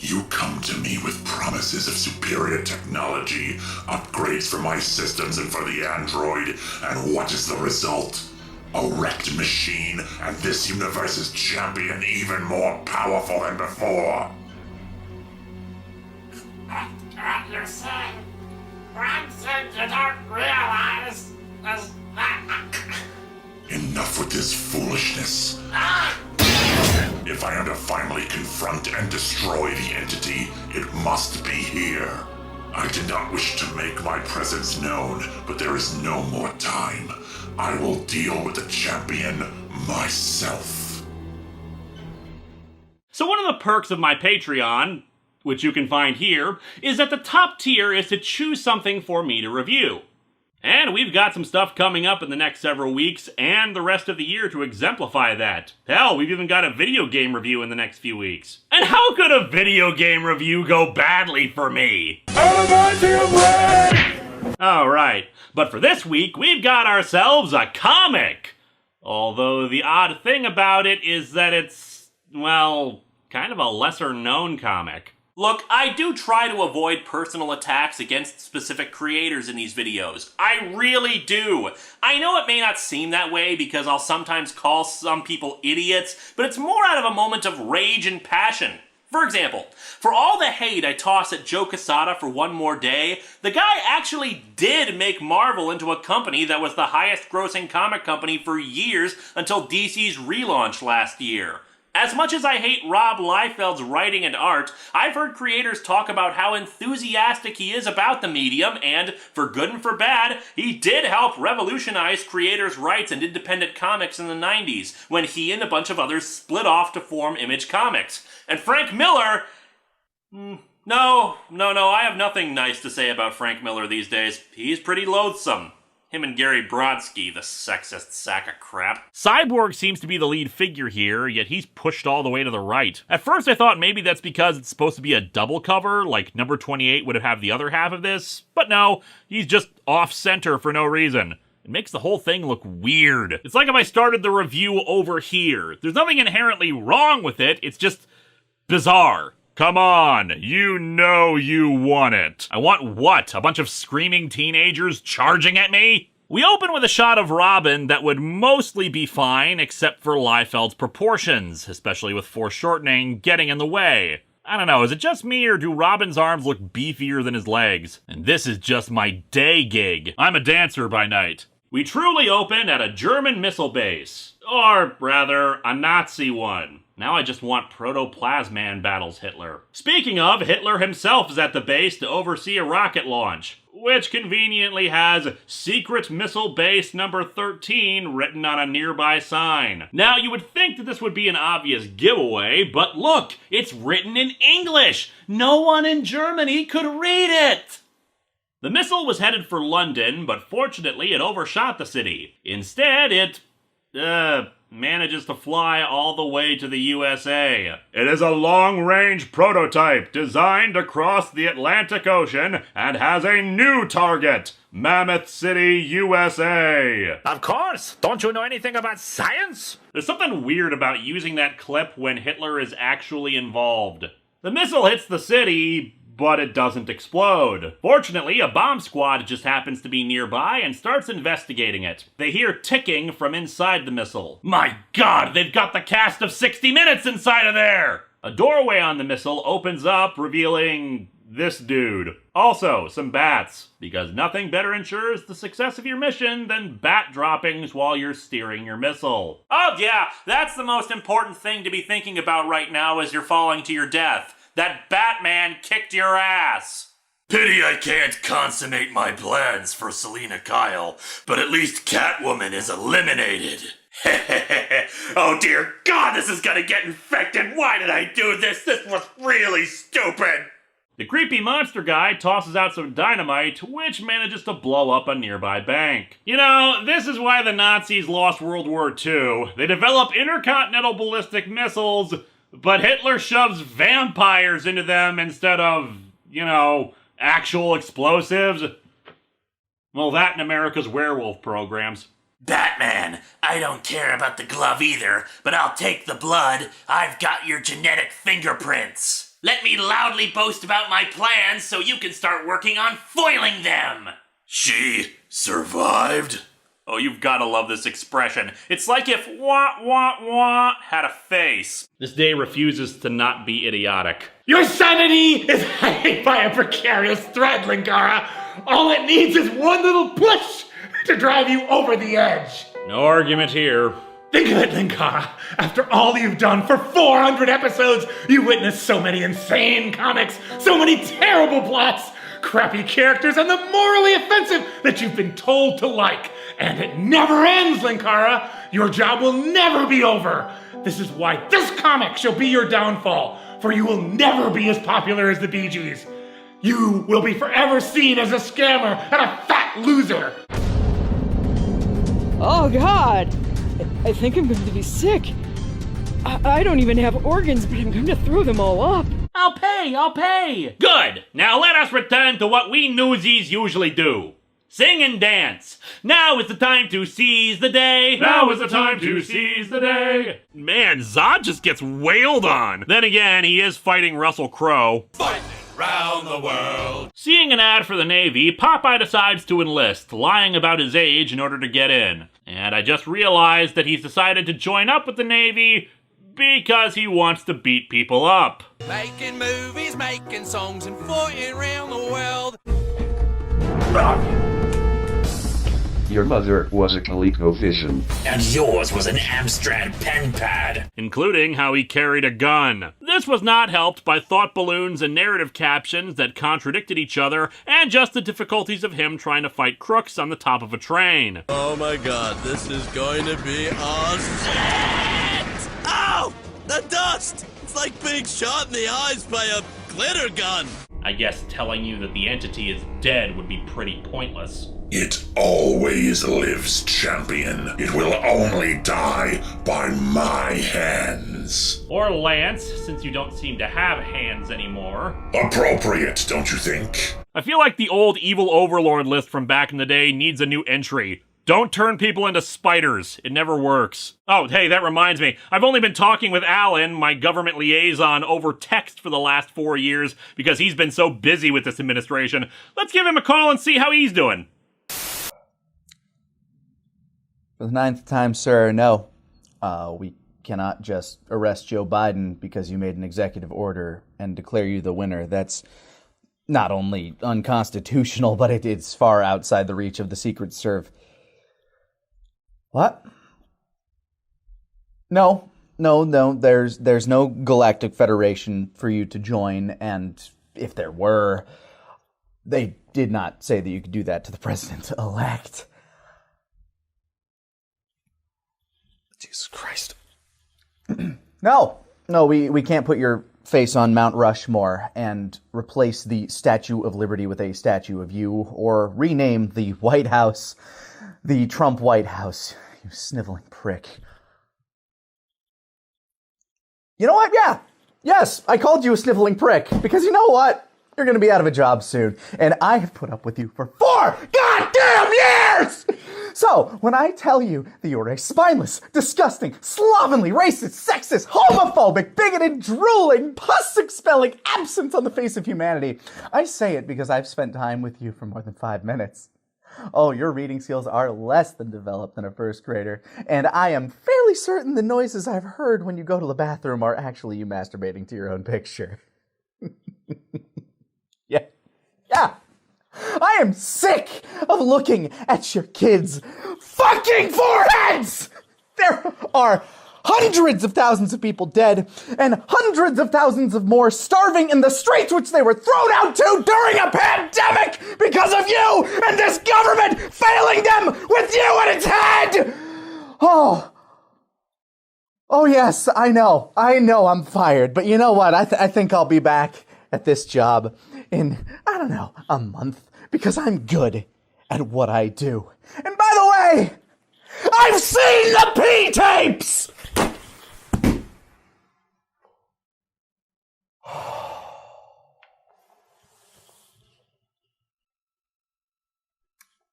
You come to me with promises of superior technology, upgrades for my systems and for the android, and what is the result? A wrecked machine, and this universe's champion even more powerful than before. What you said, one thing you don't realize is that... Enough with this foolishness. If I am to finally confront and destroy the entity, it must be here. I did not wish to make my presence known, but there is no more time. I will deal with the champion myself. So one of the perks of my Patreon, which you can find here, is that the top tier is to choose something for me to review. And we've got some stuff coming up in the next several weeks and the rest of the year to exemplify that. Hell, we've even got a video game review in the next few weeks. And how could a video game review go badly for me? Alright, but for this week, we've got ourselves a comic! Although the odd thing about it is that it's, well, kind of a lesser-known comic. Look, I do try to avoid personal attacks against specific creators in these videos. I really do. I know it may not seem that way because I'll sometimes call some people idiots, but it's more out of a moment of rage and passion. For example, for all the hate I toss at Joe Quesada for One More Day, the guy actually did make Marvel into a company that was the highest grossing comic company for years until DC's relaunch last year. As much as I hate Rob Liefeld's writing and art, I've heard creators talk about how enthusiastic he is about the medium, and, for good and for bad, he did help revolutionize creators' rights and independent comics in the 90s, when he and a bunch of others split off to form Image Comics. And Frank Miller... No, I have nothing nice to say about Frank Miller these days. He's pretty loathsome. Him and Gary Brodsky, the sexist sack of crap. Cyborg seems to be the lead figure here, yet he's pushed all the way to the right. At first I thought maybe that's because it's supposed to be a double cover, like number 28 would have the other half of this, but no, he's just off-center for no reason. It makes the whole thing look weird. It's like if I started the review over here. There's nothing inherently wrong with it, it's just bizarre. Come on, you know you want it. I want what? A bunch of screaming teenagers charging at me? We open with a shot of Robin that would mostly be fine except for Liefeld's proportions, especially with foreshortening getting in the way. I don't know, is it just me or do Robin's arms look beefier than his legs? And this is just my day gig. I'm a dancer by night. We truly open at a German missile base. Or rather, a Nazi one. Now I just want Protoplasman battles Hitler. Speaking of, Hitler himself is at the base to oversee a rocket launch, which conveniently has Secret Missile Base number 13 written on a nearby sign. Now you would think that this would be an obvious giveaway, but look, it's written in English! No one in Germany could read it! The missile was headed for London, but fortunately it overshot the city. Instead, it manages to fly all the way to the USA. It is a long-range prototype designed to cross the Atlantic Ocean and has a new target, Mammoth City, USA. Of course! Don't you know anything about science? There's something weird about using that clip when Hitler is actually involved. The missile hits the city, but it doesn't explode. Fortunately, a bomb squad just happens to be nearby and starts investigating it. They hear ticking from inside the missile. My God, they've got the cast of 60 Minutes inside of there! A doorway on the missile opens up, revealing this dude. Also, some bats, because nothing better ensures the success of your mission than bat droppings while you're steering your missile. Oh yeah, that's the most important thing to be thinking about right now as you're falling to your death. That Batman kicked your ass! Pity I can't consummate my plans for Selena Kyle, but at least Catwoman is eliminated. Oh dear God, this is gonna get infected! Why did I do this? This was really stupid! The creepy monster guy tosses out some dynamite, which manages to blow up a nearby bank. You know, this is why the Nazis lost World War II. They developed intercontinental ballistic missiles, but Hitler shoves vampires into them instead of, you know, actual explosives. Well, that and America's werewolf programs. Batman, I don't care about the glove either, but I'll take the blood. I've got your genetic fingerprints. Let me loudly boast about my plans so you can start working on foiling them! She survived? Oh, you've gotta love this expression. It's like if wah wah wah had a face. This day refuses to not be idiotic. Your sanity is hanging by a precarious thread, Linkara. All it needs is one little push to drive you over the edge. No argument here. Think of it, Linkara. After all you've done for 400 episodes, you witnessed so many insane comics, so many terrible plots, crappy characters, and the morally offensive that you've been told to like. And it never ends, Linkara. Your job will never be over. This is why this comic shall be your downfall, for you will never be as popular as the Bee Gees. You will be forever seen as a scammer and a fat loser. Oh, God. I think I'm going to be sick. I don't even have organs, but I'm going to throw them all up. I'll pay. Good. Now let us return to what we newsies usually do. Sing and dance. Now is the time to seize the day. Now is the time to seize the day. Man, Zod just gets wailed on. Then again, he is fighting Russell Crowe. Fighting round the world. Seeing an ad for the Navy, Popeye decides to enlist, lying about his age in order to get in. And I just realized that he's decided to join up with the Navy because he wants to beat people up. Making movies, making songs, and fighting around the world. Your mother was a ColecoVision. And yours was an Amstrad pen pad. Including how he carried a gun. This was not helped by thought balloons and narrative captions that contradicted each other, and just the difficulties of him trying to fight crooks on the top of a train. Oh my god, this is going to be awesome. Ow! The dust! It's like being shot in the eyes by a glitter gun. I guess telling you that the entity is dead would be pretty pointless. It always lives, champion. It will only die by my hands. Or Lance, since you don't seem to have hands anymore. Appropriate, don't you think? I feel like the old evil overlord list from back in the day needs a new entry. Don't turn people into spiders. It never works. Oh, hey, that reminds me. I've only been talking with Alan, my government liaison, over text for the last 4 years because he's been so busy with this administration. Let's give him a call and see how he's doing. For the 9th time, sir, no. We cannot just arrest Joe Biden because you made an executive order and declare you the winner. That's not only unconstitutional, but it's far outside the reach of the Secret Service. What? No. There's no Galactic Federation for you to join, and if there were, they did not say that you could do that to the president-elect. Jesus Christ. No, we can't put your face on Mount Rushmore and replace the Statue of Liberty with a statue of you, or rename the White House the Trump White House, you sniveling prick. You know what? Yeah. Yes, I called you a sniveling prick, because you know what? You're going to be out of a job soon, and I have put up with you for 4 goddamn years! So, when I tell you that you're a spineless, disgusting, slovenly, racist, sexist, homophobic, bigoted, drooling, pus-expelling absence on the face of humanity, I say it because I've spent time with you for more than 5 minutes. Oh, your reading skills are less than developed than a first grader, and I am fairly certain the noises I've heard when you go to the bathroom are actually you masturbating to your own picture. Yeah. I am sick of looking at your kids' fucking foreheads! There are hundreds of thousands of people dead, and hundreds of thousands of more starving in the streets which they were thrown out to during a pandemic because of you and this government failing them with you at its head! Oh yes, I know I'm fired, but you know what? I think I'll be back at this job in, I don't know, a month, because I'm good at what I do. And by the way, I've seen the P-tapes!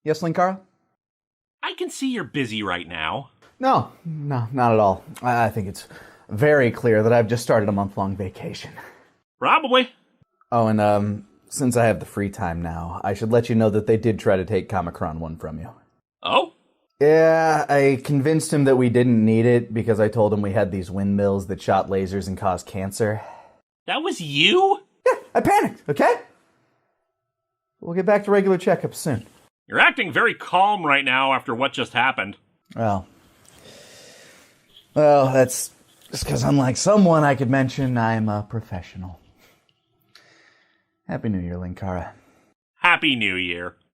Yes, Linkara? I can see you're busy right now. No, not at all. I think it's very clear that I've just started a month-long vacation. Probably. Oh, and since I have the free time now, I should let you know that they did try to take Comicron 1 from you. Oh? Yeah, I convinced him that we didn't need it because I told him we had these windmills that shot lasers and caused cancer. That was you? Yeah, I panicked, okay? We'll get back to regular checkups soon. You're acting very calm right now after what just happened. Well, that's just because unlike someone I could mention, I'm a professional. Happy New Year, Linkara. Happy New Year.